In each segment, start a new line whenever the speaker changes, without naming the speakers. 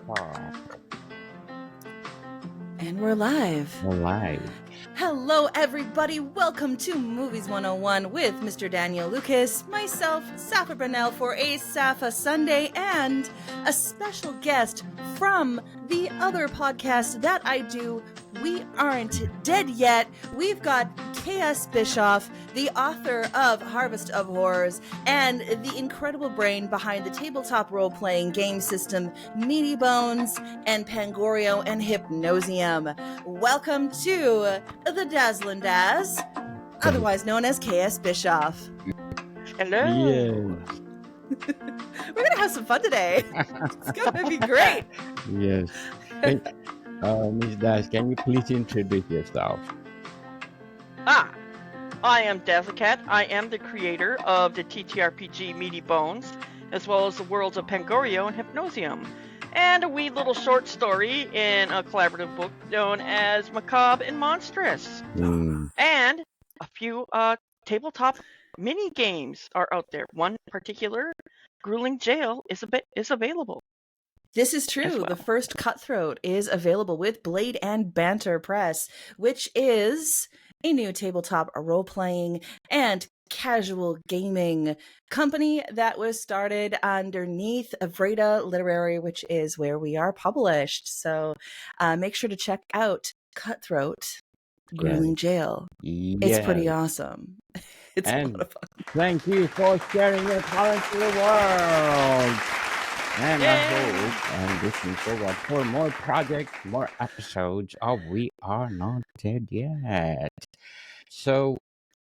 Talk
And we're live.
live.
Hello, everybody. Welcome to Movies 101 with Mr. Daniel Lucas, myself, Safa Brunel, for a Safa Sunday, and a special guest from the other podcast that I do. We aren't dead yet. We've got K.S. Bischoff, the author of Harvest of Horrors, and the incredible brain behind the tabletop role-playing game system Meaty Bones and Pangorio and Hypnosium. Welcome to the Dazzlin' Daz, otherwise known as K.S. Bischoff.
Hello.
Yes.
We're gonna have some fun today. It's gonna be great.
Yes. Miss Dash, can you please introduce yourself?
I am Dazzlecat. I am the creator of the TTRPG Meaty Bones, as well as the worlds of Pangorio and Hypnosium, and a wee little short story in a collaborative book known as Macabre and Monstrous. And a few tabletop mini games are out there. One in particular, Grueling Jail, is available.
This is true.
well.
The first Cutthroat is available with Blade and Banter Press, which is a new tabletop role-playing and casual gaming company that was started underneath Vreda Literary, which is where we are published. So make sure to check out Cutthroat, Grueling Jail. It's pretty awesome. It's a lot of fun.
Thank you for sharing your talent to the world. And I hope and looking forward for more projects, more episodes of We Are Not Dead Yet. So,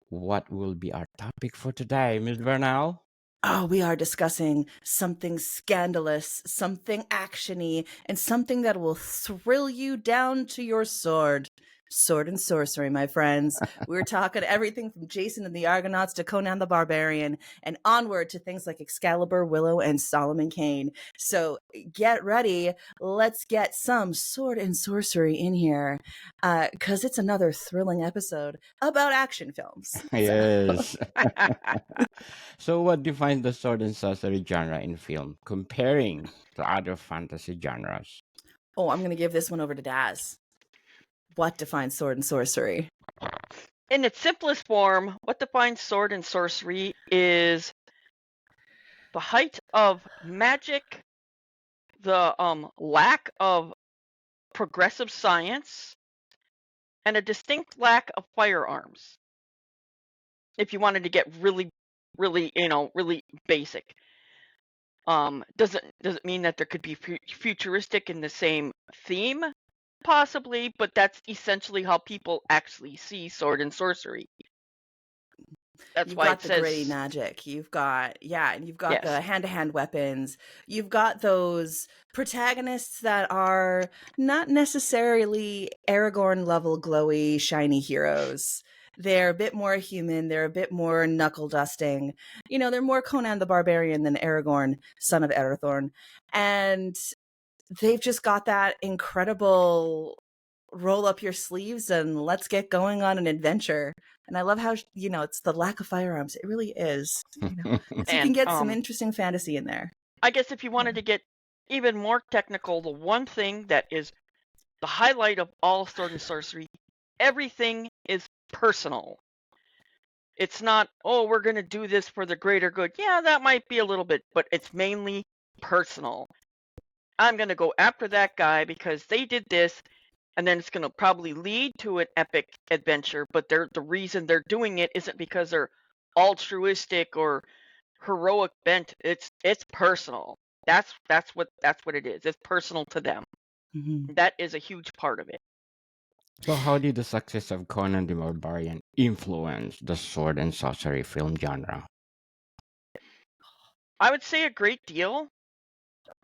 what will be our topic for today, Ms. Bernal?
Oh, we are discussing something scandalous, something actiony, and something that will thrill you down to your sword. Sword and sorcery, my friends. We're talking everything from Jason and the Argonauts to Conan the Barbarian and onward to things like Excalibur, Willow, and Solomon Kane. So get ready. Let's get some sword and sorcery in here because it's another thrilling episode about action films.
Yes. So, what defines the sword and sorcery genre in film comparing to other fantasy genres?
Oh, I'm going to give this one over to Daz. What defines sword and sorcery?
In its simplest form, what defines sword and sorcery is the height of magic, the lack of progressive science, and a distinct lack of firearms. If you wanted to get really basic, does it mean that there could be futuristic in the same theme? Possibly, but that's essentially how people actually see sword and sorcery. That's
You've
why
got
it
the
says
gritty magic. You've got and you've got
Yes.
the hand-to-hand weapons. You've got those protagonists that are not necessarily Aragorn level glowy shiny heroes. They're a bit more human. They're a bit more knuckle dusting. You know, they're more Conan the Barbarian than Aragorn, son of Arathorn. And they've just got that incredible roll up your sleeves and let's get going on an adventure. And I love how, it's the lack of firearms. It really is. So you can get some interesting fantasy in there.
I guess if you wanted to get even more technical, the one thing that is the highlight of all sword and sorcery, everything is personal. It's not, we're going to do this for the greater good. Yeah, that might be a little bit, but it's mainly personal. I'm going to go after that guy because they did this, and then it's going to probably lead to an epic adventure, but the reason they're doing it isn't because they're altruistic or heroic bent. It's personal. That's what it is. It's personal to them.
Mm-hmm.
That is a huge part of it.
So, how did the success of Conan the Barbarian influence the sword and sorcery film genre?
I would say a great deal.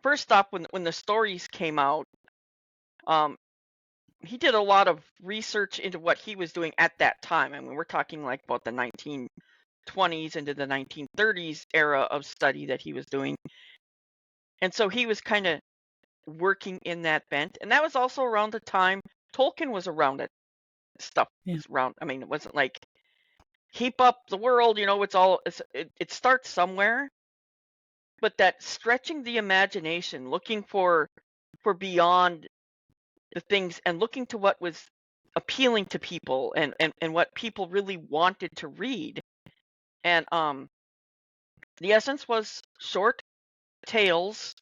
First off, when the stories came out, he did a lot of research into what he was doing at that time. I mean, we're talking like about the 1920s into the 1930s era of study that he was doing. And so he was kind of working in that bent. And that was also around the time Tolkien was around it. Stuff was around. I mean, it wasn't like heap up the world. It starts somewhere, but that stretching the imagination, looking for beyond the things and looking to what was appealing to people and what people really wanted to read. And the essence was short tales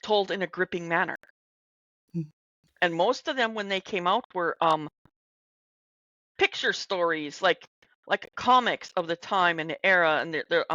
told in a gripping manner.
Mm.
And most of them when they came out were picture stories, like comics of the time and the era, and they're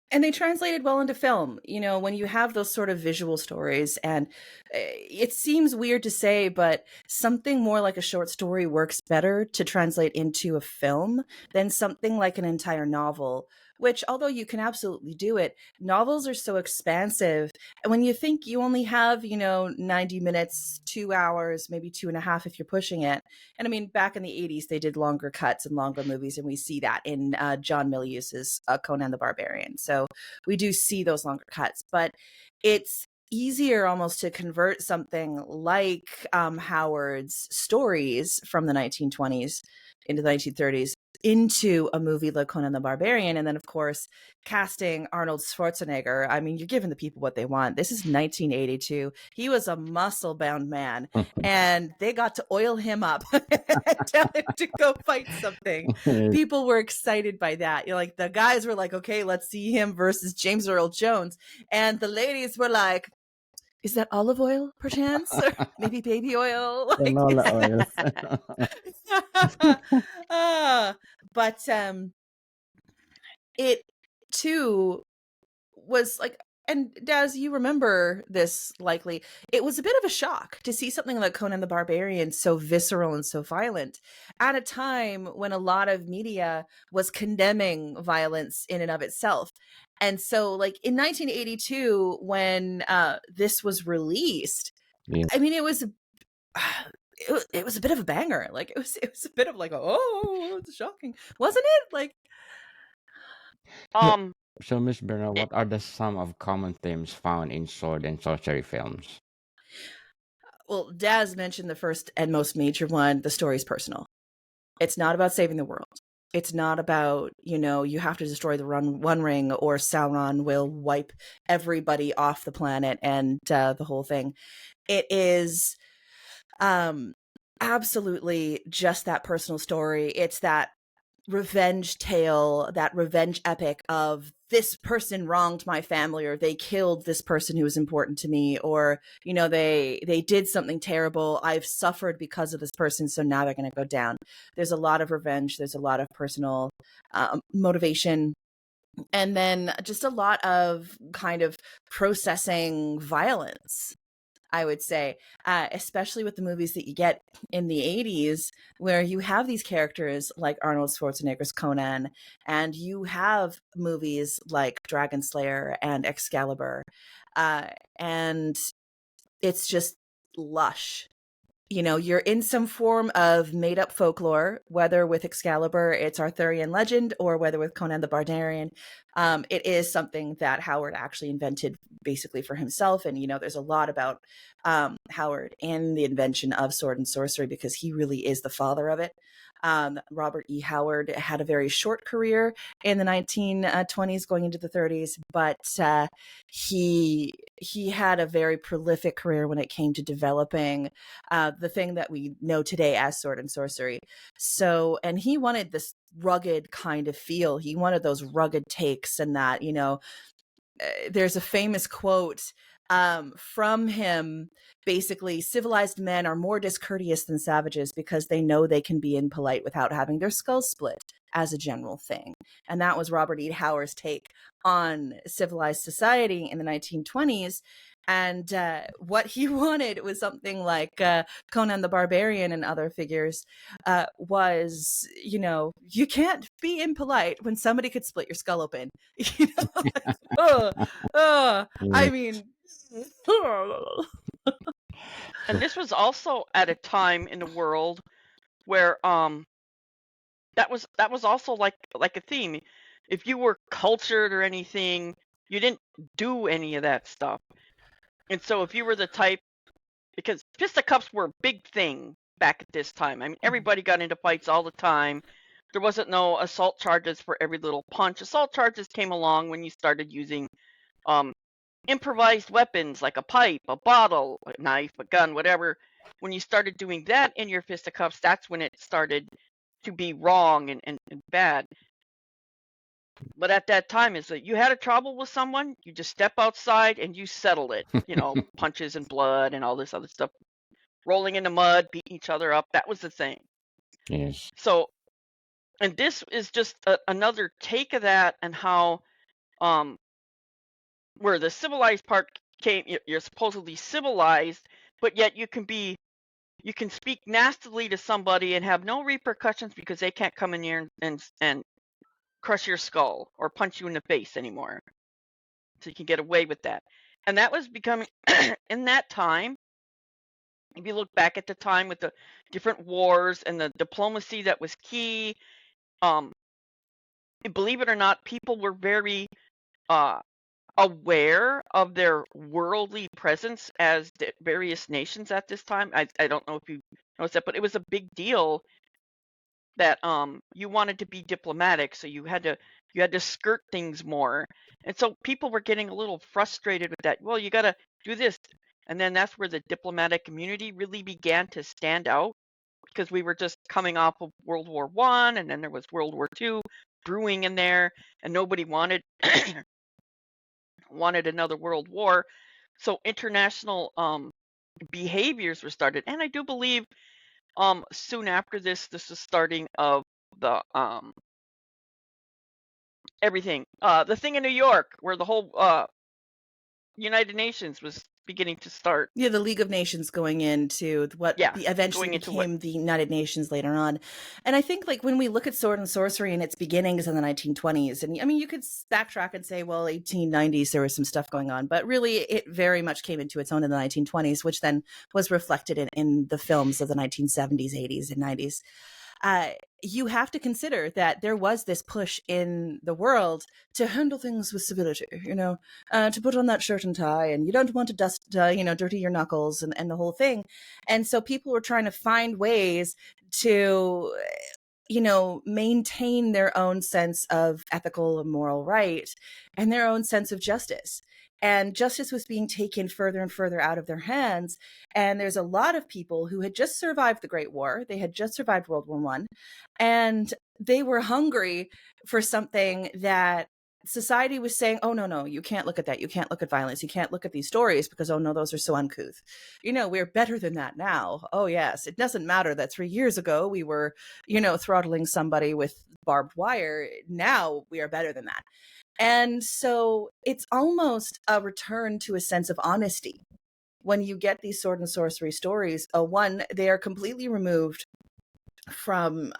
And they translated well into film. When you have those sort of visual stories, and it seems weird to say, but something more like a short story works better to translate into a film than something like an entire novel, which, although you can absolutely do it, novels are so expansive. And when you think you only have, 90 minutes, 2 hours, maybe 2.5 if you're pushing it. And I mean, back in the 80s, they did longer cuts and longer movies, and we see that in John Milius's Conan the Barbarian. So we do see those longer cuts, but it's easier almost to convert something like Howard's stories from the 1920s into the 1930s into a movie like Conan the Barbarian. And then, of course, casting Arnold Schwarzenegger. I mean, you're giving the people what they want. This is 1982. He was a muscle-bound man, and they got to oil him up and tell him to go fight something. People were excited by that. Like, the guys were like, okay, let's see him versus James Earl Jones. And the ladies were like, is that olive oil, perchance? Or maybe baby oil?
Canola oils.
But it too was like, and Daz, you remember this likely, it was a bit of a shock to see something like Conan the Barbarian so visceral and so violent at a time when a lot of media was condemning violence in and of itself. And so, like, in 1982, when this was released,
Yeah.
I mean, it was a bit of a banger. Like, it was a bit of like, oh, it's shocking, wasn't it? Like,
So, Miss Bernard, what are the some of common themes found in sword and sorcery films?
well, Daz mentioned the first and most major one. The story's personal. It's not about saving the world. It's not about, you have to destroy the One Ring or Sauron will wipe everybody off the planet and the whole thing. It is absolutely just that personal story. It's that revenge tale, that revenge epic of this person wronged my family, or they killed this person who was important to me, or they did something terrible. I've suffered because of this person, so now they're going to go down. There's a lot of revenge. There's a lot of personal motivation. And then just a lot of kind of processing violence, I would say, especially with the movies that you get in the 80s, where you have these characters like Arnold Schwarzenegger's Conan, and you have movies like Dragon Slayer and Excalibur, and it's just lush. You're in some form of made up folklore, whether with Excalibur, it's Arthurian legend, or whether with Conan the Barbarian, it is something that Howard actually invented basically for himself. And, there's a lot about Howard and the invention of sword and sorcery because he really is the father of it. Robert E. Howard had a very short career in the 1920s going into the 30s, but he had a very prolific career when it came to developing the thing that we know today as sword and sorcery. So, and he wanted this rugged kind of feel. He wanted those rugged takes, and that, there's a famous quote from him. Basically, civilized men are more discourteous than savages because they know they can be impolite without having their skulls split, as a general thing. And that was Robert E. Howard's take on civilized society in the 1920s. And what he wanted was something like Conan the Barbarian and other figures was, you can't be impolite when somebody could split your skull open. I mean,
and this was also at a time in the world where that was also like a theme. If you were cultured or anything, you didn't do any of that stuff. And so if you were the type, because fisticuffs were a big thing back at this time. I mean, everybody got into fights all the time. there wasn't no assault charges for every little punch. Assault charges came along when you started using um, improvised weapons like a pipe, a bottle, a knife, a gun, whatever. When you started doing that in your fisticuffs, that's when it started to be wrong and bad. But at that time, is that you had a trouble with someone, you just step outside and you settled it. Punches and blood and all this other stuff, rolling in the mud, beating each other up. That was the thing.
Yes.
So, and this is just another take of that, and how where the civilized part came. You're supposedly civilized, but yet you can speak nastily to somebody and have no repercussions because they can't come in here and crush your skull or punch you in the face anymore. So you can get away with that. And that was becoming in that time. If you look back at the time with the different wars and the diplomacy that was key, um, believe it or not, people were very uh, aware of their worldly presence as various nations at this time. I don't know if you noticed that, but it was a big deal that you wanted to be diplomatic, so you had to skirt things more. And so people were getting a little frustrated with that. Well, you got to do this. And then that's where the diplomatic community really began to stand out, because we were just coming off of World War One, and then there was World War Two brewing in there, and nobody wanted wanted another world war. So international behaviors were started. And I do believe soon after this is starting of the everything. The thing in New York where the whole United Nations was beginning to start.
Yeah, the League of Nations going into what eventually
going into what
became the United Nations later on. And I think, like, when we look at sword and sorcery in its beginnings in the 1920s, and I mean, you could backtrack and say, well, 1890s, there was some stuff going on, but really it very much came into its own in the 1920s, which then was reflected in the films of the 1970s, 80s, and 90s. You have to consider that there was this push in the world to handle things with civility, to put on that shirt and tie, and you don't want to dirty your knuckles and the whole thing. And so people were trying to find ways to, maintain their own sense of ethical and moral right and their own sense of justice. And justice was being taken further and further out of their hands. And there's a lot of people who had just survived the Great War. They had just survived World War I. And they were hungry for something that society was saying, oh, no, you can't look at that. You can't look at violence. You can't look at these stories because, oh, no, those are so uncouth. We're better than that now. Oh, yes. It doesn't matter that 3 years ago we were, throttling somebody with barbed wire. Now we are better than that. And so it's almost a return to a sense of honesty when you get these sword and sorcery stories. One, they are completely removed from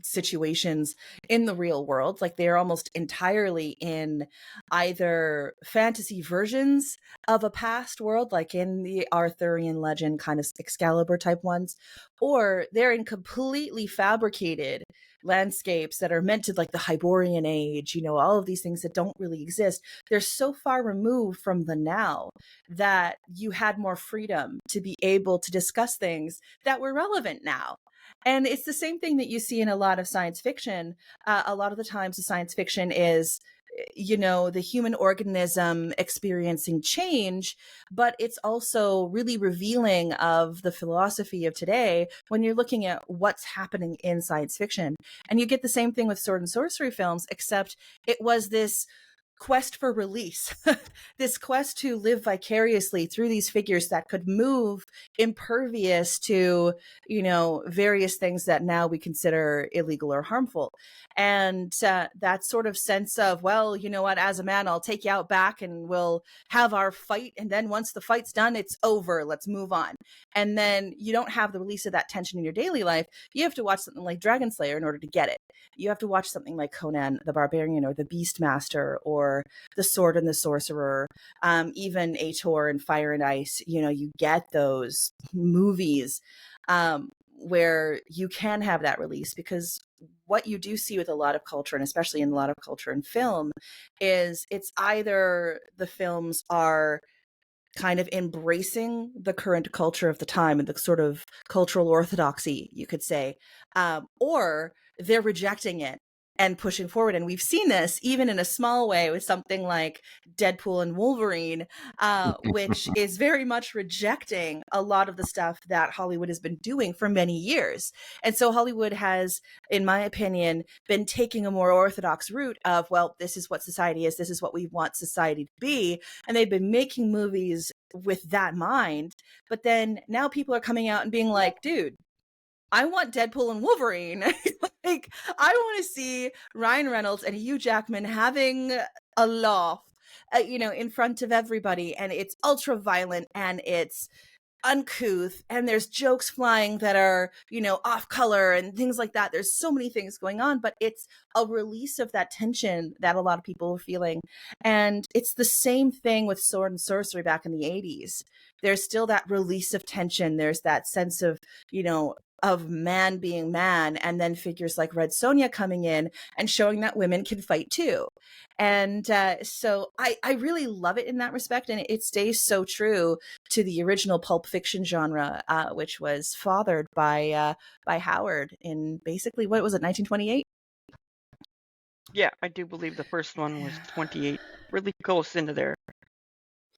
situations in the real world. Like, they're almost entirely in either fantasy versions of a past world, like in the Arthurian legend kind of Excalibur type ones, or they're in completely fabricated landscapes that are meant to, like, the Hyborian age, all of these things that don't really exist. They're so far removed from the now that you had more freedom to be able to discuss things that were relevant now. And it's the same thing that you see in a lot of science fiction. A lot of the times the science fiction is, the human organism experiencing change, but it's also really revealing of the philosophy of today when you're looking at what's happening in science fiction. And you get the same thing with sword and sorcery films, except it was this quest for release, this quest to live vicariously through these figures that could move impervious to, various things that now we consider illegal or harmful. And that sort of sense of, well, you know what, as a man, I'll take you out back and we'll have our fight. And then once the fight's done, it's over. Let's move on. And then you don't have the release of that tension in your daily life. You have to watch something like Dragon Slayer in order to get it. You have to watch something like Conan the Barbarian or the Beastmaster or the Sword and the Sorcerer, even Ator and Fire and Ice. You get those movies where you can have that release, because what you do see with a lot of culture, and especially in a lot of culture and film, is it's either the films are kind of embracing the current culture of the time and the sort of cultural orthodoxy, you could say, or they're rejecting it and pushing forward. And we've seen this even in a small way with something like Deadpool and Wolverine, which is very much rejecting a lot of the stuff that Hollywood has been doing for many years. And so Hollywood has, in my opinion, been taking a more orthodox route of, well, this is what society is, this is what we want society to be. And they've been making movies with that mind. But then now people are coming out and being like, dude, I want Deadpool and Wolverine. Like, I want to see Ryan Reynolds and Hugh Jackman having a laugh, in front of everybody. And it's ultra violent and it's uncouth and there's jokes flying that are, off color and things like that. There's so many things going on, but it's a release of that tension that a lot of people are feeling. And it's the same thing with sword and sorcery back in the 80s. There's still that release of tension. There's that sense of, of man being man, and then figures like Red Sonja coming in and showing that women can fight too. And so I really love it in that respect, and it stays so true to the original pulp fiction genre, which was fathered by Howard in basically, what was it, 1928?
Yeah, I do believe the first one was 28, really close into there.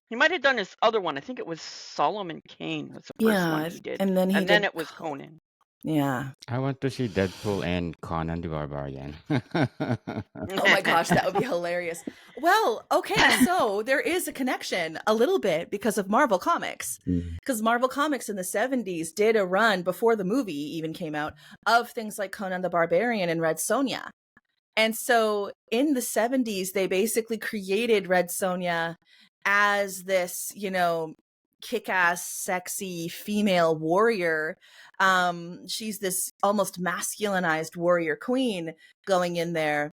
He might have done his other one. I think it was Solomon Kane was the first one he did.
And then
it was Conan.
Yeah.
I want to see Deadpool and Conan the Barbarian.
Oh my gosh, that would be hilarious. Well, okay, so there is a connection a little bit because of Marvel Comics. Because Marvel Comics in the 70s did a run before the movie even came out of things like Conan the Barbarian and Red Sonja. And so in the 70s, they basically created Red Sonja as this, kick-ass, sexy female warrior. She's this almost masculinized warrior queen going in there.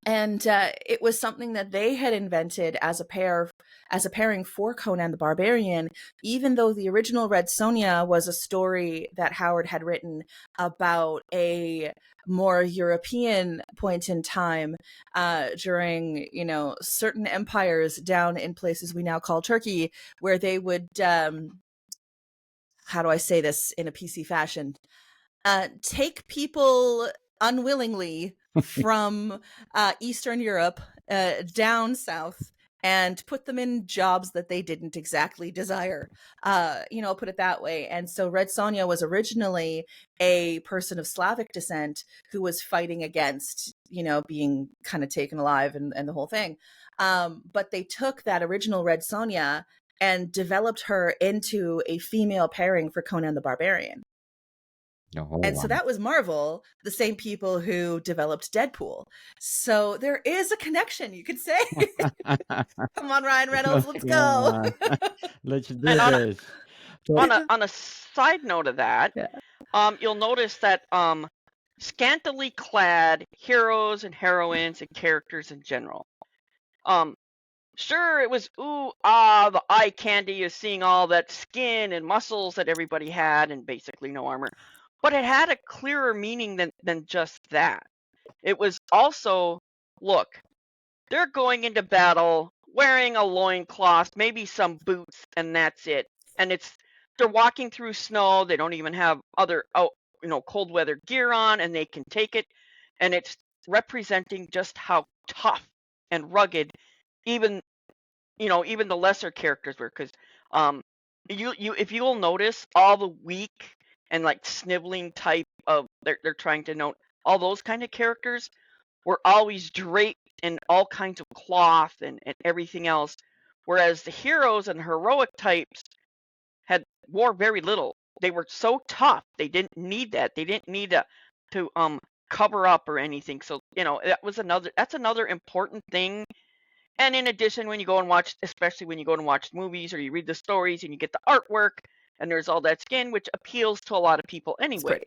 And it was something that they had invented as a pairing for Conan the Barbarian, even though the original Red Sonja was a story that Howard had written about a more European point in time during, certain empires down in places we now call Turkey, where they would, how do I say this in a PC fashion, take people unwillingly from Eastern Europe down south and put them in jobs that they didn't exactly desire. Put it that way. And so Red Sonja was originally a person of Slavic descent who was fighting against, being kind of taken alive and the whole thing. But they took that original Red Sonja and developed her into a female pairing for Conan the Barbarian. And so that was Marvel, the same people who developed Deadpool. So there is a connection, you could say. Come on, Ryan Reynolds, let's go.
Let's do this.
On a side note of that, you'll notice that scantily clad heroes and heroines and characters in general. Sure, it was the eye candy of seeing all that skin and muscles that everybody had and basically no armor. But it had a clearer meaning than just that. It was also, look, they're going into battle wearing a loincloth, maybe some boots, and that's it. And they're walking through snow. They don't even have other cold weather gear on, and they can take it. And it's representing just how tough and rugged even the lesser characters were. Because if you'll notice, all the weak and like sniveling type of they're trying to note, all those kind of characters were always draped in all kinds of cloth and everything else, whereas the heroes and heroic types wore very little. They were so tough, they didn't need that. They didn't need to cover up or anything. So that's another important thing. And in addition, when you go and watch, especially when you go and watch movies or you read the stories and you get the artwork and there's all that skin, which appeals to a lot of people anyway.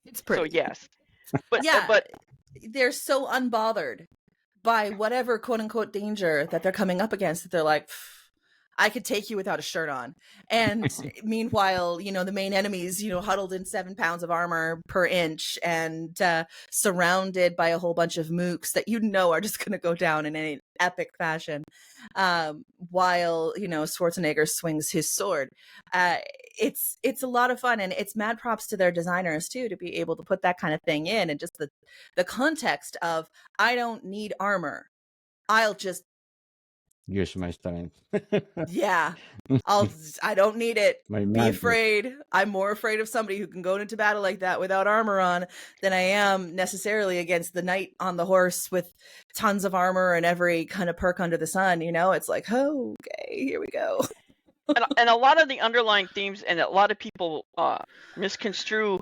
It's pretty.
So yes. But
they're so unbothered by whatever quote unquote danger that they're coming up against that they're like, I could take you without a shirt on. And meanwhile, the main enemies, huddled in 7 pounds of armor per inch and surrounded by a whole bunch of mooks that are just going to go down in an epic fashion. While, Schwarzenegger swings his sword. It's a lot of fun, and it's mad props to their designers too, to be able to put that kind of thing in, and just the context of, I don't need armor. I'll just
Use my strength.
yeah. I don't need it.
My
Be
madness.
afraid. I'm more afraid of somebody who can go into battle like that without armor on than I am necessarily against the knight on the horse with tons of armor and every kind of perk under the sun. It's like, oh, okay, here we go.
And a lot of the underlying themes, and a lot of people misconstrue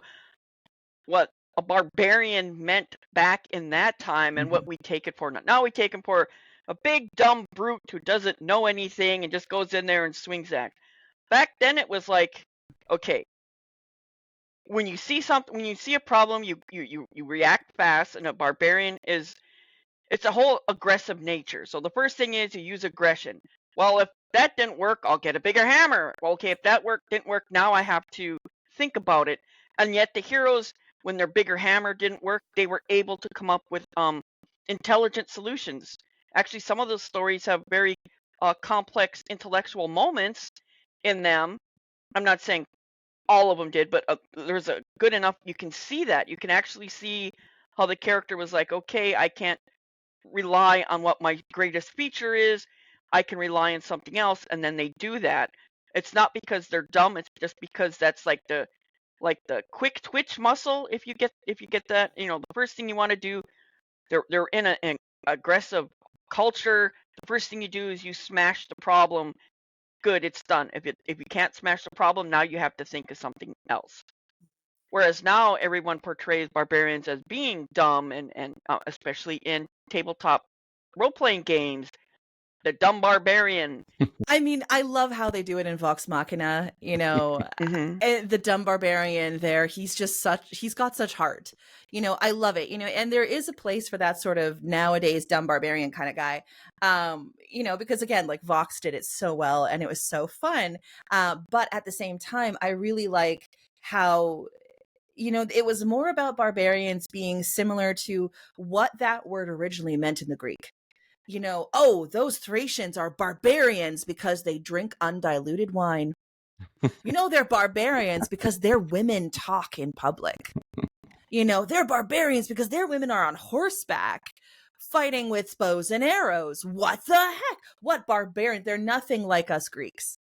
what a barbarian meant back in that time and what we take it for. Now we take him for a big dumb brute who doesn't know anything and just goes in there and swings at. Back then it was like, okay, when you see something, when you see a problem, you react fast, and a barbarian it's a whole aggressive nature. So the first thing is you use aggression. Well, if that didn't work, I'll get a bigger hammer. Well, okay, if that didn't work, now I have to think about it. And yet the heroes, when their bigger hammer didn't work, they were able to come up with intelligent solutions. Actually, some of those stories have very complex intellectual moments in them. I'm not saying all of them did, but there's a good enough, you can see that. You can actually see how the character was like, okay, I can't rely on what my greatest feature is. I can rely on something else, and then they do that. It's not because they're dumb, it's just because that's like the quick twitch muscle. If you get that, the first thing you want to do, they're in an aggressive culture. The first thing you do is you smash the problem. Good, it's done. If you can't smash the problem, now you have to think of something else. Whereas now everyone portrays barbarians as being dumb, and especially in tabletop role-playing games, the dumb barbarian.
I mean, I love how they do it in Vox Machina, the dumb barbarian there. He's got such heart. I love it, and there is a place for that sort of nowadays dumb barbarian kind of guy. Because again, like Vox did it so well and it was so fun. But at the same time, I really like how it was more about barbarians being similar to what that word originally meant in the Greek. Those Thracians are barbarians because they drink undiluted wine. They're barbarians because their women talk in public. They're barbarians because their women are on horseback fighting with bows and arrows. What the heck? What barbarian? They're nothing like us Greeks.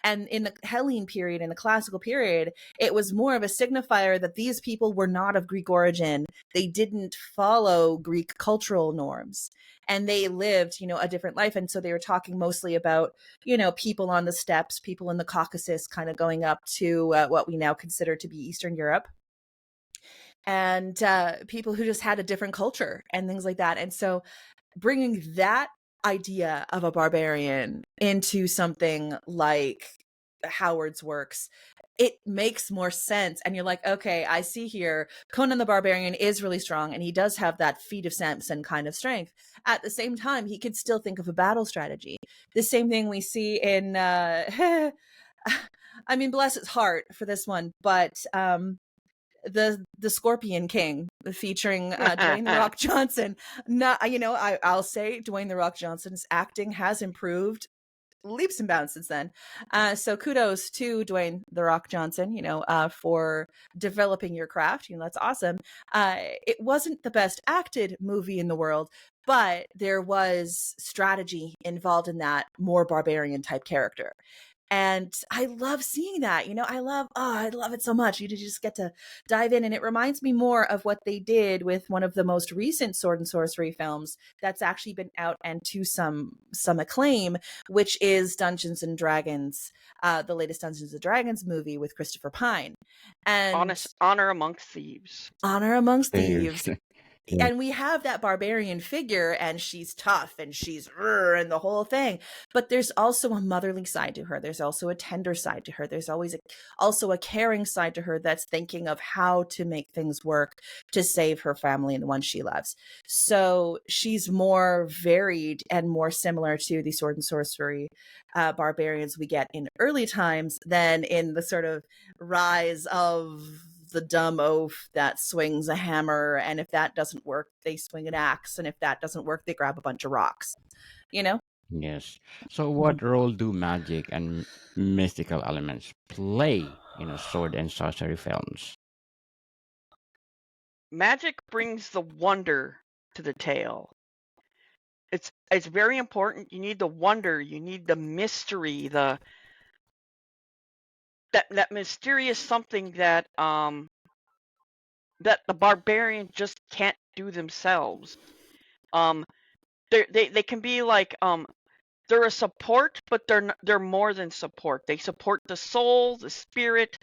And in the Hellene period, in the classical period, it was more of a signifier that these people were not of Greek origin. They didn't follow Greek cultural norms. And they lived, a different life. And so they were talking mostly about, people on the steppes, people in the Caucasus, kind of going up to what we now consider to be Eastern Europe. And people who just had a different culture and things like that. And so bringing that idea of a barbarian into something like Howard's works, it makes more sense. And you're like, okay, I see here Conan the Barbarian is really strong, and he does have that feat of Samson kind of strength. At the same time, he could still think of a battle strategy. The same thing we see in I mean, bless his heart for this one, but the Scorpion King, featuring Dwayne The Rock Johnson. I'll say Dwayne The Rock Johnson's acting has improved leaps and bounds since then. So kudos to Dwayne The Rock Johnson, for developing your craft. That's awesome. It wasn't the best acted movie in the world, but there was strategy involved in that more barbarian type character. And I love seeing that, I love it so much. You just get to dive in. And it reminds me more of what they did with one of the most recent sword and sorcery films that's actually been out and to some acclaim, which is Dungeons and Dragons, the latest Dungeons and Dragons movie with Christopher Pine. And
Honor Amongst Thieves.
Honor Amongst Thieves.
Yeah.
and we have that barbarian figure, and she's tough and she's and the whole thing, but there's also a motherly side to her. There's also a tender side to her. There's always also a caring side to her that's thinking of how to make things work to save her family and the one she loves. So she's more varied and more similar to the sword and sorcery barbarians we get in early times than in the sort of rise of the dumb oaf that swings a hammer, and if that doesn't work, they swing an axe, and if that doesn't work, they grab a bunch of rocks. You know?
Yes. So,
Mhm.
what role do magic and mystical elements play in a sword and sorcery films?
Magic brings the wonder to the tale. It's very important. You need the wonder, you need the mystery, that mysterious something that the barbarian just can't do themselves. Um, they can be like they're a support, but they're more than support. They support the soul, the spirit,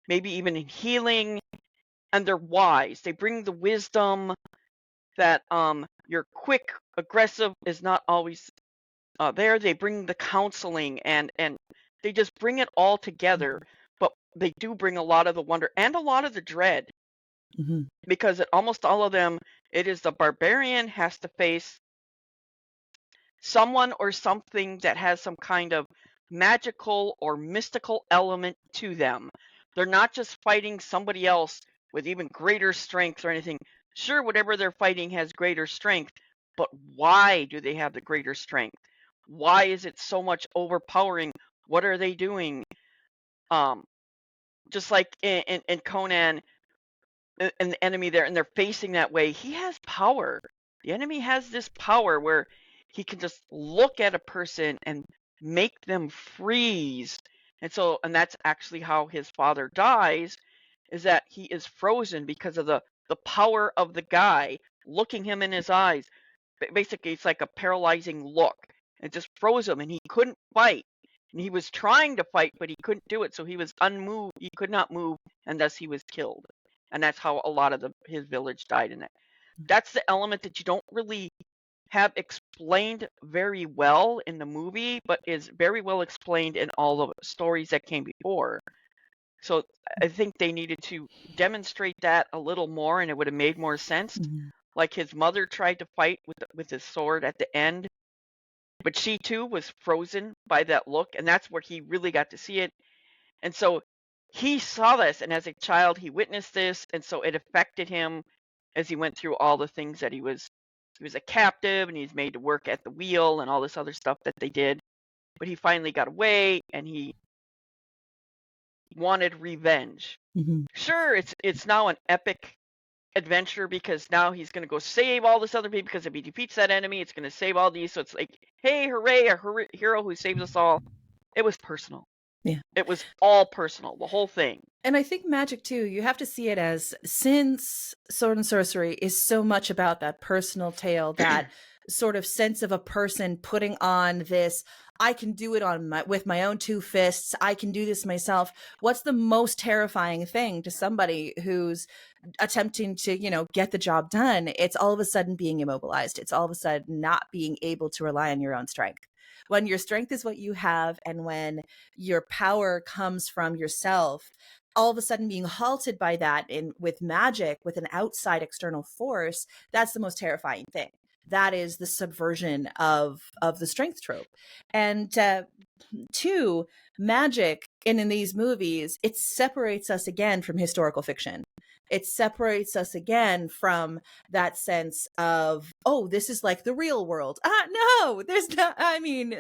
maybe even in healing, and they're wise. They bring the wisdom that your quick aggressive is not always there. They bring the counseling and they just bring it all together. But they do bring a lot of the wonder and a lot of the dread,
Mhm.
because at almost all of them, it is the barbarian has to face someone or something that has some kind of magical or mystical element to them. They're not just fighting somebody else with even greater strength or anything. Sure, whatever they're fighting has greater strength, but why do they have the greater strength? Why is it so much overpowering? What are they doing? Um, just like in Conan, and the enemy there, and they're facing that way, he has power. The enemy has this power where he can just look at a person and make them freeze. And that's actually how his father dies, is that he is frozen because of the power of the guy looking him in his eyes. Basically, it's like a paralyzing look. It just froze him, and he couldn't fight. And he was trying to fight, but he couldn't do it, so he was unmoved. He could not move, and thus he was killed. And that's how a lot of his village died in it. That's the element that you don't really have explained very well in the movie, but is very well explained in all the stories that came before. So I think they needed to demonstrate that a little more, and it would have made more sense.
Mhm.
Like his mother tried to fight with his sword at the end, but she too was frozen by that look, and that's where he really got to see it. And so he saw this, and as a child, he witnessed this, and so it affected him as he went through all the things that he was a captive, and he's made to work at the wheel and all this other stuff that they did. But he finally got away, and he wanted revenge.
Mhm.
Sure, it's now an epic adventure, because now he's going to go save all this other people, because if he defeats that enemy, it's going to save all these. So it's like, hey, hooray, a hero who saves us all. It was personal.
Yeah.
It was all personal, the whole thing.
And I think magic too, you have to see it as, since sword and sorcery is so much about that personal tale, that sort of sense of a person putting on this, I can do it with my own two fists, I can do this myself. What's the most terrifying thing to somebody who's attempting to, get the job done? It's all of a sudden being immobilized. It's all of a sudden not being able to rely on your own strength. When your strength is what you have, and when your power comes from yourself, all of a sudden being halted by that with magic, with an outside external force, that's the most terrifying thing. That is the subversion of the strength trope. And two, magic in these movies, it separates us again from historical fiction. It separates us again from that sense of, oh, this is like the real world. No, there's not. I mean,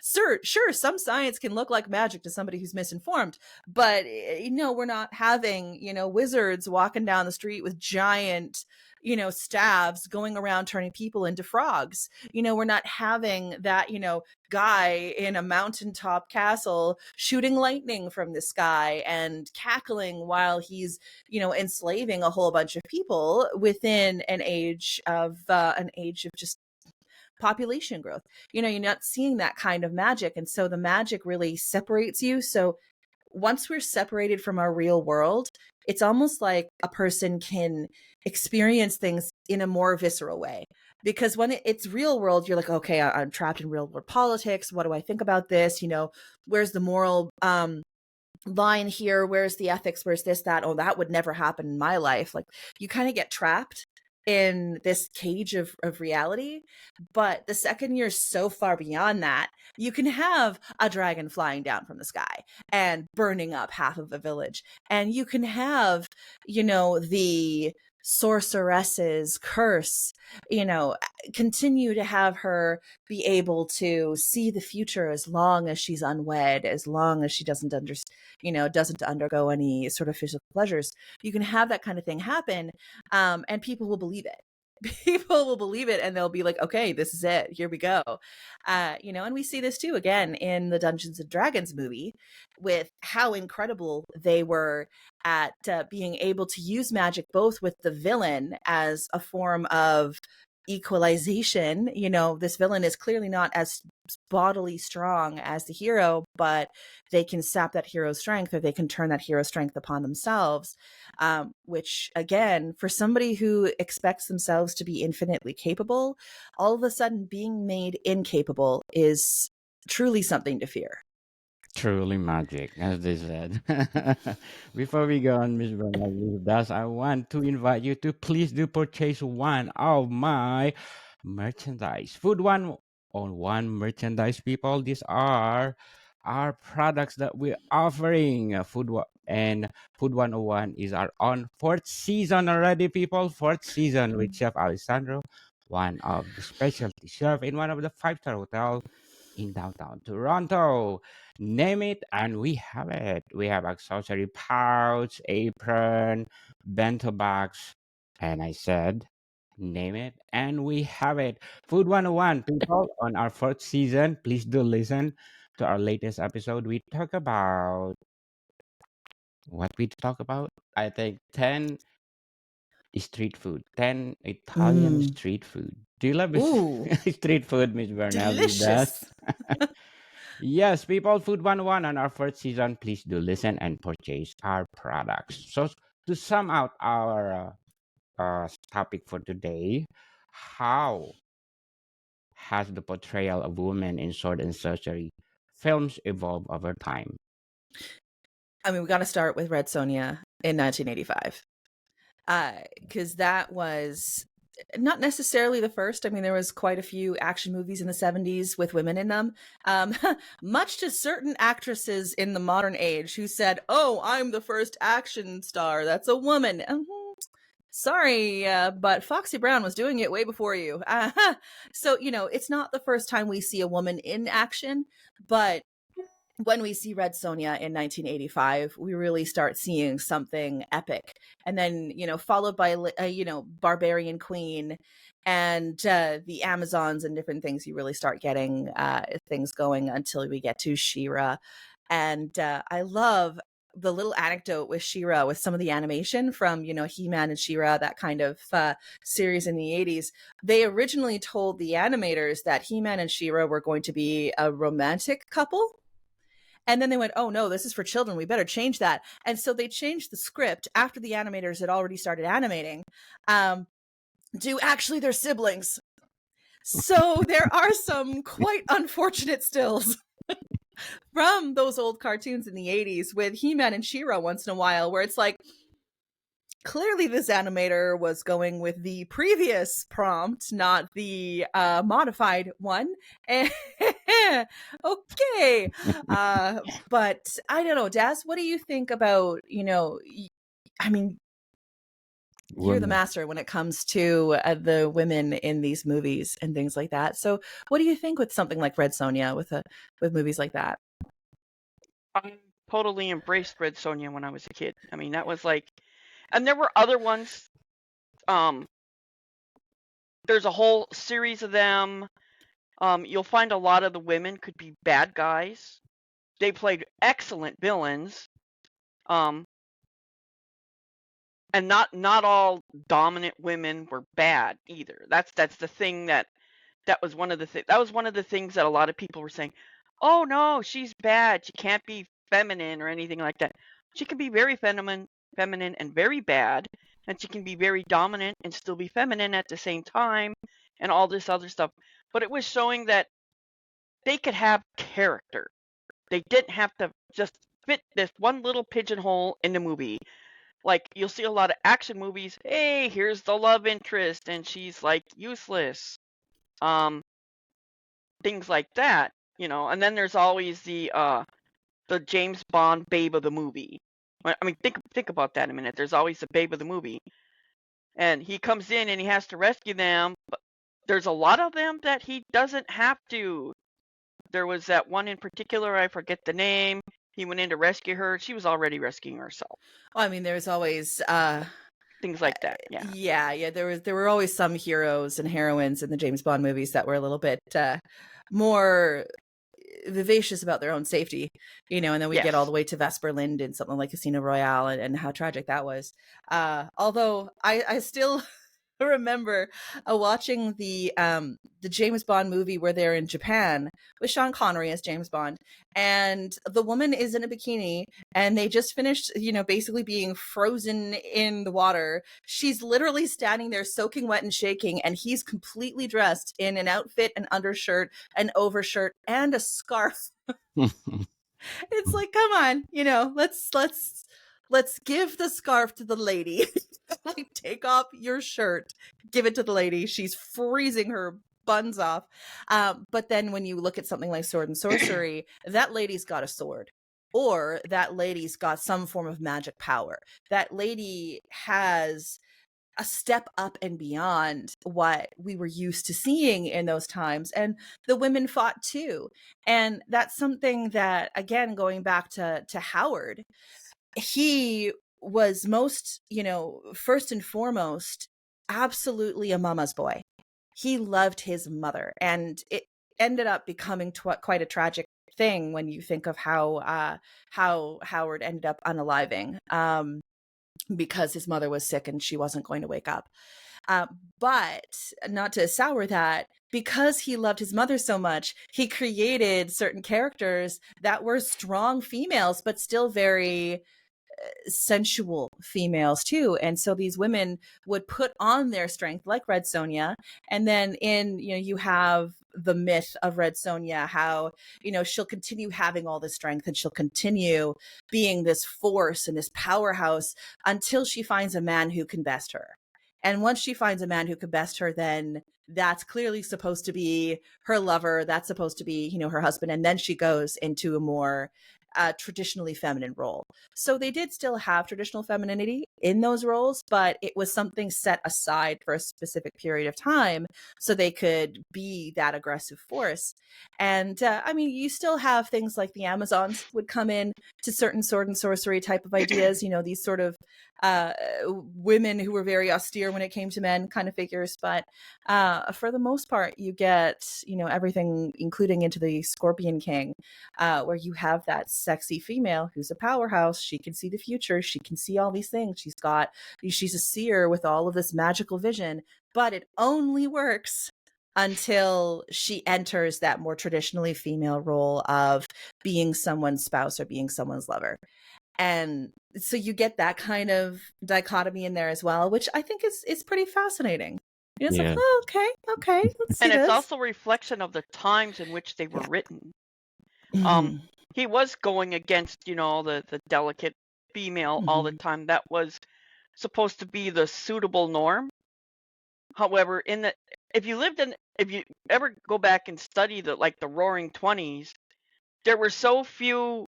sure, some science can look like magic to somebody who's misinformed, but we're not having, wizards walking down the street with giant, staves going around turning people into frogs. We're not having that, guy in a mountaintop castle shooting lightning from the sky and cackling while he's, enslaving a whole bunch of people within an age of just population growth. You're not seeing that kind of magic, and so the magic really separates you. So once we're separated from our real world, it's almost like a person can experience things in a more visceral way. Because when it's real world, you're like, okay, I'm trapped in real world politics. What do I think about this? Where's the moral line here? Where's the ethics? Where's this, that? Oh, that would never happen in my life. Like, you kind of get trapped in this cage of reality. But the second you're so far beyond that, you can have a dragon flying down from the sky and burning up half of a village. And you can have, the sorceress's curse, continue to have her be able to see the future as long as she's unwed, as long as she doesn't undergo any sort of physical pleasures. You can have that kind of thing happen, and people will believe it. People will believe it, and they'll be like, okay, this is it, here we go. And we see this too again in the Dungeons and Dragons movie, with how incredible they were at being able to use magic, both with the villain as a form of equalization. This villain is clearly not as bodily strong as the hero, but they can sap that hero's strength, or they can turn that hero's strength upon themselves, which again, for somebody who expects themselves to be infinitely capable, all of a sudden being made incapable is truly something to fear.
Truly magic, as they said. Before we go on, Miss Bernal, with that, I want to invite you to please do purchase one of my merchandise. Food One on One merchandise, people. These are our products that we're offering. And Food 101 is our on fourth season already, people. Fourth season with Chef Alessandro, one of the specialty chef in one of the five-star hotel in downtown Toronto. Name it and we have it. We have accessory pouch, apron, bento box, and I said, name it and we have it. Food 101, people, on our fourth season, please do listen to our latest episode. We talk about what we talk about. I think 10 street food, 10 Italian street food. Do you love
Ooh,
street food, Miss Bernal? With that?
delicious.
Yes, people, Food 101 on our fourth season, please do listen and purchase our products. So, to sum out our topic for today, how has the portrayal of women in sword and sorcery films evolved over time?
I mean, we got to start with Red Sonja in 1985, because that was not necessarily the first. I mean, there was quite a few action movies in the 70s with women in them, much to certain actresses in the modern age who said, oh, I'm the first action star that's a woman. Sorry, but Foxy Brown was doing it way before you. So, it's not the first time we see a woman in action, but when we see Red Sonja in 1985, we really start seeing something epic. And then, followed by, Barbarian Queen and the Amazons and different things. You really start getting things going until we get to She-Ra. And I love the little anecdote with She-Ra, with some of the animation from, He-Man and She-Ra, that kind of series in the 80s. They originally told the animators that He-Man and She-Ra were going to be a romantic couple. And then they went, oh no, this is for children. We better change that. And so they changed the script after the animators had already started animating to actually their siblings. So there are some quite unfortunate stills from those old cartoons in the 80s with He-Man and She-Ra once in a while, where it's like, clearly this animator was going with the previous prompt, not the modified one. Okay. But I don't know, Daz, what do you think about, I mean, you're the
Women.
master when it comes to the women in these movies and things like that. So what do you think with something like Red Sonja, with movies like that?
I totally embraced Red Sonja when I was a kid. I mean, that was like, and there were other ones. There's a whole series of them. You'll find a lot of the women could be bad guys. They played excellent villains. And not all dominant women were bad either. That's the thing that was one of the things that a lot of people were saying. Oh no, she's bad. She can't be feminine or anything like that. She can be very feminine, feminine and very bad, and she can be very dominant and still be feminine at the same time, and all this other stuff. But it was showing that they could have character. They didn't have to just fit this one little pigeonhole in the movie. Like, you'll see a lot of action movies. Hey, here's the love interest, and she's like useless. Things like that, And then there's always the James Bond babe of the movie. I mean, think about that a minute. There's always the babe of the movie, and he comes in and he has to rescue them. But there's a lot of them that he doesn't have to. There was that one in particular, I forget the name. He went in to rescue her. She was already rescuing herself.
Well, I mean, there's always
things like that.
Yeah. There were always some heroes and heroines in the James Bond movies that were a little bit more vivacious about their own safety, and then we get all the way to Vesper Lind in something like Casino Royale and how tragic that was. Although I still remember watching the James Bond movie where they're in Japan with Sean Connery as James Bond, and the woman is in a bikini and they just finished basically being frozen in the water. She's literally standing there soaking wet and shaking, and he's completely dressed in an outfit, an undershirt, an overshirt, and a scarf. It's like, come on, let's give the scarf to the lady. Like, take off your shirt, give it to the lady. She's freezing her buns off. But then when you look at something like Sword and Sorcery, that lady's got a sword, or that lady's got some form of magic power. That lady has a step up and beyond what we were used to seeing in those times. And the women fought too. And that's something that, again, going back to Howard, he was most, first and foremost, absolutely a mama's boy. He loved his mother, and it ended up becoming quite a tragic thing when you think of how Howard ended up unaliving, because his mother was sick and she wasn't going to wake up. But not to sour that, because he loved his mother so much, he created certain characters that were strong females, but still very sensual females too. And so these women would put on their strength, like Red Sonja. And then you have the myth of Red Sonja, how, she'll continue having all this strength and she'll continue being this force and this powerhouse until she finds a man who can best her. And once she finds a man who can best her, then that's clearly supposed to be her lover. That's supposed to be, her husband. And then she goes into a more traditionally feminine role. So they did still have traditional femininity in those roles, but it was something set aside for a specific period of time so they could be that aggressive force. And you still have things like the Amazons would come in to certain sword and sorcery type of ideas, these sort of women who were very austere when it came to men kind of figures. But for the most part, you get, everything, including into the Scorpion King, where you have that sexy female who's a powerhouse. She can see the future. She can see all these things. She's a seer with all of this magical vision, but it only works until she enters that more traditionally female role of being someone's spouse or being someone's lover. And so you get that kind of dichotomy in there as well, which I think is pretty fascinating. It's like, oh, okay, let's see.
And it's also a reflection of the times in which they were written. He was going against, the delicate female all the time. That was supposed to be the suitable norm. However, if you ever go back and study the Roaring 20s, there were so few.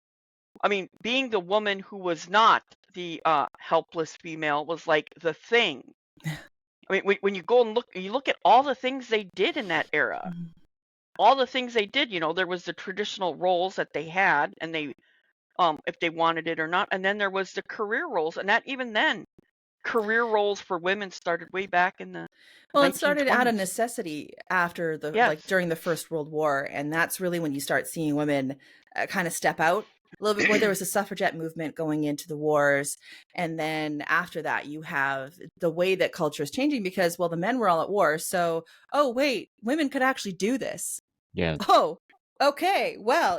I mean, being the woman who was not the helpless female was like the thing. I mean, when you go and look at all the things they did in that era. All the things they did, there was the traditional roles that they had, and they, if they wanted it or not, and then there was the career roles, and that even then, career roles for women started way back in the.
Well, it started out of necessity after during the First World War, and that's really when you start seeing women kind of step out a little bit more. There was a suffragette movement going into the wars, and then after that, you have the way that culture is changing because, well, the men were all at war, so wait, women could actually do this.
Yeah.
Oh, okay. Well,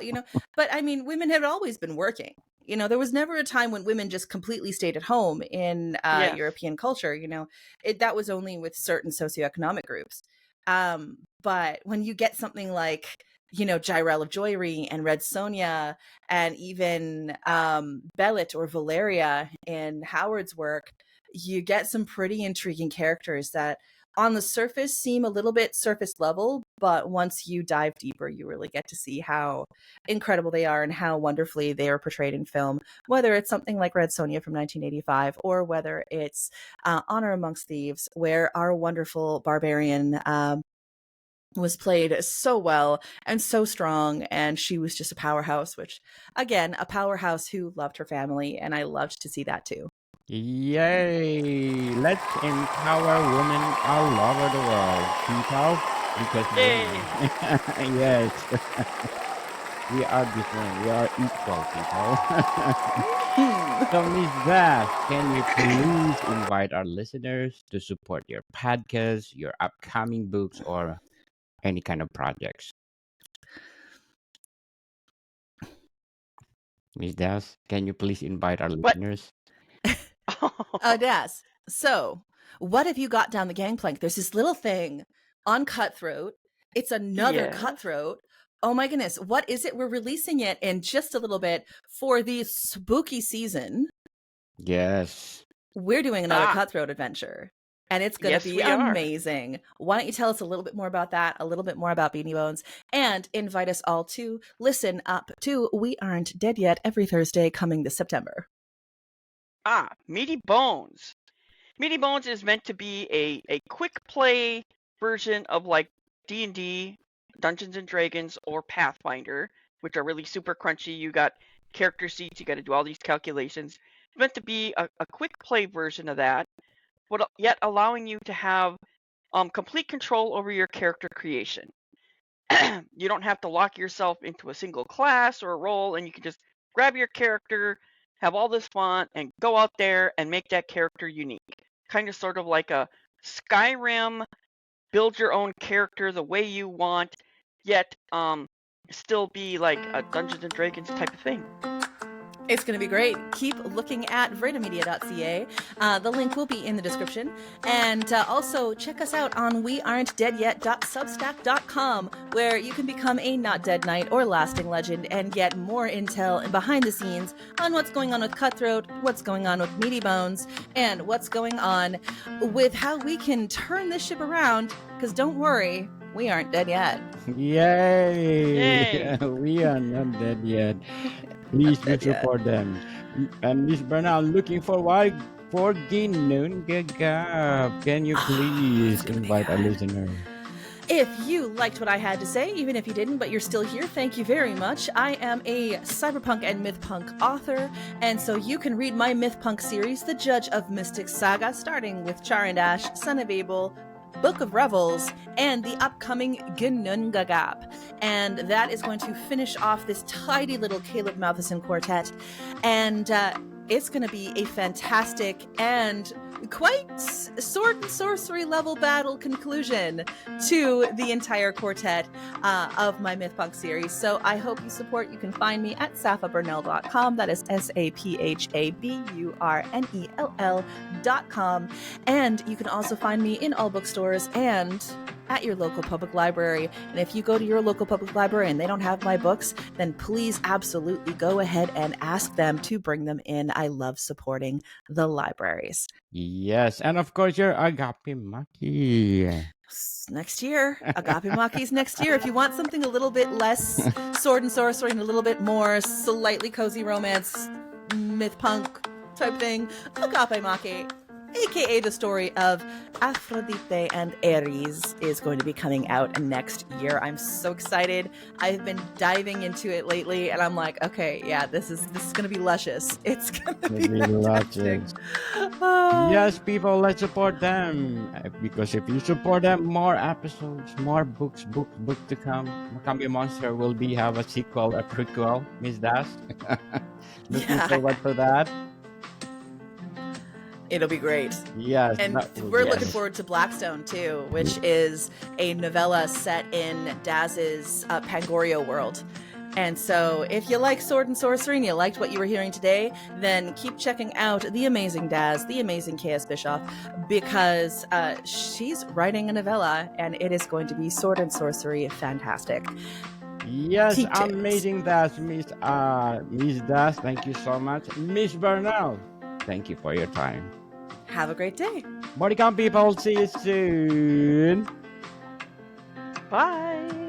but I mean, women had always been working. There was never a time when women just completely stayed at home in
Yes.
European culture. That was only with certain socioeconomic groups. But when you get something like, Gyrelle of Joyery and Red Sonja, and even Belit or Valeria in Howard's work, you get some pretty intriguing characters that on the surface seem a little bit surface level, but once you dive deeper, you really get to see how incredible they are and how wonderfully they are portrayed in film, whether it's something like Red Sonja from 1985 or whether it's Honor Amongst Thieves, where our wonderful barbarian was played so well and so strong, and she was just a powerhouse, which, again, a powerhouse who loved her family, and I loved to see that too.
Yay! Let's empower women all over the world, people. Because
Yay!
yes, we are different. We are equal, people. So, Miss Beth, can you please invite our listeners to support your podcast, your upcoming books, or any kind of projects? Miss Des, can you please invite our
What?
listeners?
Des. So, what have you got down the gangplank? There's this little thing on Cutthroat. It's another
Yes.
Cutthroat. Oh my goodness. What is it? We're releasing it in just a little bit for the spooky season.
Yes.
We're doing another Cutthroat adventure. And it's going to be
we are.
amazing. Why don't you tell us a little bit more about that, a little bit more about Beanie Bones, and invite us all to listen up to We Aren't Dead Yet every Thursday coming this September.
Meaty Bones. Meaty Bones is meant to be a quick play version of like D&D, Dungeons and Dragons, or Pathfinder, which are really super crunchy. You got character sheets, you got to do all these calculations. It's meant to be a quick play version of that, but yet allowing you to have complete control over your character creation. You don't have to lock yourself into a single class or a role, and you can just grab your character, have all this fun, and go out there and make that character unique. Kind of sort of like a Skyrim, build your own character the way you want, yet still be like a Dungeons and Dragons type of thing.
It's going to be great. Keep looking at vertimedia.ca. The link will be in the description. And also check us out on wearen'tdeadyet.substack.com, where you can become a Not Dead Knight or Lasting Legend and get more intel and behind the scenes on what's going on with Cutthroat, what's going on with Meaty Bones, and what's going on with how we can turn this ship around. Because don't worry, we aren't dead yet.
Yay! We are not dead yet. Please do support them. And Miss Bernal, looking forward for Ginun Gagab. Can you please invite a listener?
If you liked what I had to say, even if you didn't, but you're still here, thank you very much. I am a cyberpunk and mythpunk author, and so you can read my mythpunk series, The Judge of Mystic Saga, starting with Charandash, Son of Abel, Book of Revels, and the upcoming Gnungagap. And that is going to finish off this tidy little Caleb Matheson quartet. And it's going to be a fantastic and quite sword and sorcery level battle conclusion to the entire quartet of my Mythpunk series. So I hope you support. You can find me at saphaburnell.com. That is saphaburnell.com. And you can also find me in all bookstores and at your local public library. And if you go to your local public library and they don't have my books, then please absolutely go ahead and ask them to bring them in. I love supporting the libraries.
Yes, and of course your Agape Maki.
Next year. Agape Maki's next year. If you want something a little bit less sword and sorcery and a little bit more slightly cozy romance, myth punk type thing, Agape Maki, aka the story of Aphrodite and Ares, is going to be coming out next year. I'm so excited. I've been diving into it lately, and I'm like, okay, yeah, this is going to be luscious. It's going to be fantastic.
Yes, people, let's support them, because if you support them, more episodes, more books to come. Macambio Monster will have a sequel, a prequel. Miss Das, looking forward for that.
It'll be great.
Yes.
And we're looking forward to Blackstone, too, which is a novella set in Daz's Pangoria world. And so, if you like sword and sorcery and you liked what you were hearing today, then keep checking out the amazing Daz, the amazing K.S. Bischoff, because she's writing a novella and it is going to be sword and sorcery fantastic.
Yes,
Tea tips.
amazing Dash, Miss Dash. Thank you so much. Miss Bernal, thank you for your time.
Have a great day.
Bodycon people, see you soon.
Bye.